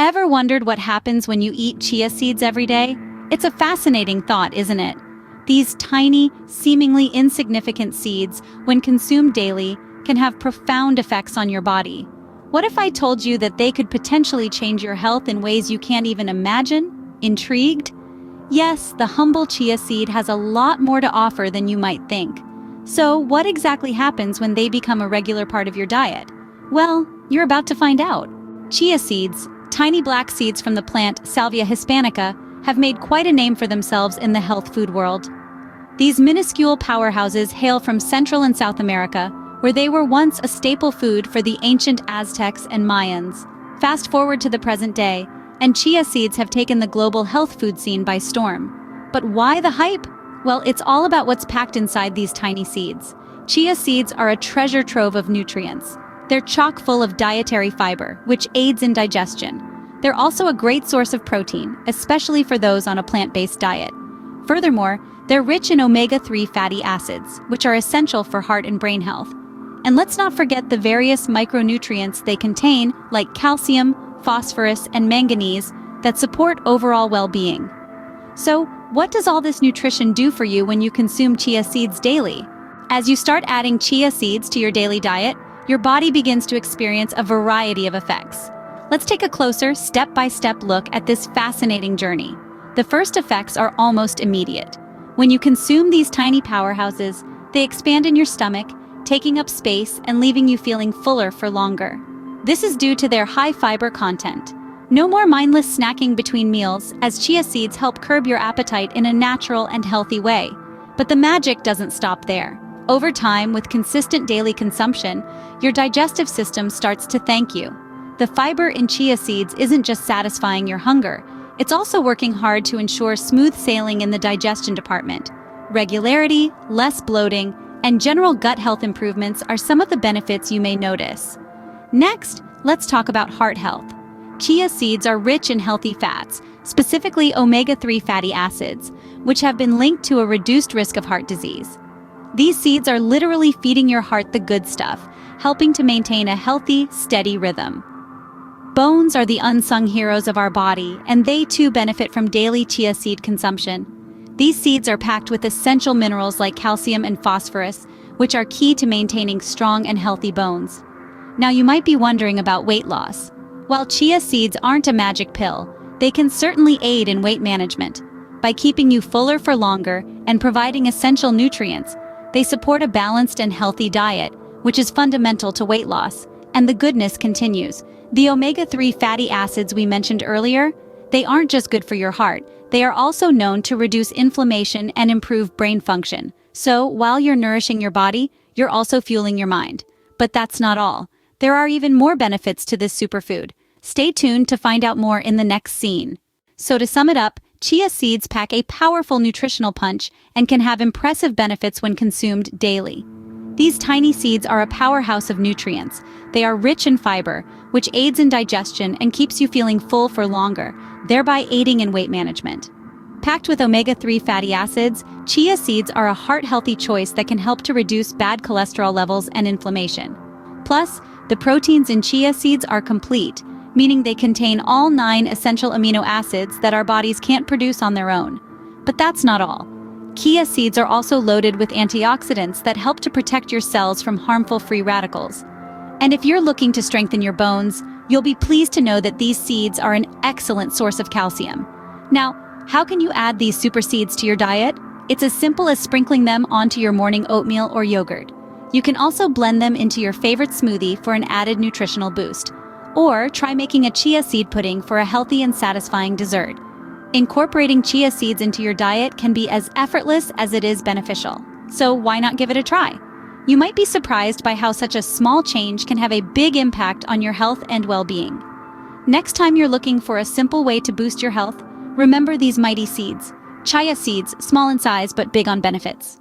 Ever wondered what happens when you eat chia seeds every day? It's a fascinating thought, isn't it? These tiny, seemingly insignificant seeds, when consumed daily, can have profound effects on your body. What if I told you that they could potentially change your health in ways you can't even imagine? Intrigued? Yes, the humble chia seed has a lot more to offer than you might think. So, what exactly happens when they become a regular part of your diet? Well, you're about to find out. Chia seeds, tiny black seeds from the plant Salvia hispanica, have made quite a name for themselves in the health food world. These minuscule powerhouses hail from Central and South America, where they were once a staple food for the ancient Aztecs and Mayans. Fast forward to the present day, and chia seeds have taken the global health food scene by storm. But why the hype? Well, it's all about what's packed inside these tiny seeds. Chia seeds are a treasure trove of nutrients. They're chock full of dietary fiber, which aids in digestion. They're also a great source of protein, especially for those on a plant-based diet. Furthermore, they're rich in omega-3 fatty acids, which are essential for heart and brain health. And let's not forget the various micronutrients they contain, like calcium, phosphorus, and manganese, that support overall well-being. So, what does all this nutrition do for you when you consume chia seeds daily? As you start adding chia seeds to your daily diet, your body begins to experience a variety of effects. Let's take a closer, step-by-step look at this fascinating journey. The first effects are almost immediate. When you consume these tiny powerhouses, they expand in your stomach, taking up space and leaving you feeling fuller for longer. This is due to their high fiber content. No more mindless snacking between meals, as chia seeds help curb your appetite in a natural and healthy way. But the magic doesn't stop there. Over time, with consistent daily consumption, your digestive system starts to thank you. The fiber in chia seeds isn't just satisfying your hunger, it's also working hard to ensure smooth sailing in the digestion department. Regularity, less bloating, and general gut health improvements are some of the benefits you may notice. Next, let's talk about heart health. Chia seeds are rich in healthy fats, specifically omega-3 fatty acids, which have been linked to a reduced risk of heart disease. These seeds are literally feeding your heart the good stuff, helping to maintain a healthy, steady rhythm. Bones are the unsung heroes of our body, and they too benefit from daily chia seed consumption. These seeds are packed with essential minerals like calcium and phosphorus, which are key to maintaining strong and healthy bones. Now you might be wondering about weight loss. While chia seeds aren't a magic pill, they can certainly aid in weight management. By keeping you fuller for longer and providing essential nutrients, they support a balanced and healthy diet, which is fundamental to weight loss. And the goodness continues. The omega-3 fatty acids we mentioned earlier, they aren't just good for your heart, they are also known to reduce inflammation and improve brain function. So, while you're nourishing your body, you're also fueling your mind. But that's not all. There are even more benefits to this superfood. Stay tuned to find out more in the next scene. So to sum it up, chia seeds pack a powerful nutritional punch and can have impressive benefits when consumed daily. These tiny seeds are a powerhouse of nutrients. They are rich in fiber, which aids in digestion and keeps you feeling full for longer, thereby aiding in weight management. Packed with omega-3 fatty acids, chia seeds are a heart-healthy choice that can help to reduce bad cholesterol levels and inflammation. Plus, the proteins in chia seeds are complete, meaning they contain all 9 essential amino acids that our bodies can't produce on their own. But that's not all. Chia seeds are also loaded with antioxidants that help to protect your cells from harmful free radicals. And if you're looking to strengthen your bones, you'll be pleased to know that these seeds are an excellent source of calcium. Now, how can you add these super seeds to your diet? It's as simple as sprinkling them onto your morning oatmeal or yogurt. You can also blend them into your favorite smoothie for an added nutritional boost. Or try making a chia seed pudding for a healthy and satisfying dessert. Incorporating chia seeds into your diet can be as effortless as it is beneficial. So why not give it a try? You might be surprised by how such a small change can have a big impact on your health and well-being. Next time you're looking for a simple way to boost your health, remember these mighty seeds. Chia seeds, small in size but big on benefits.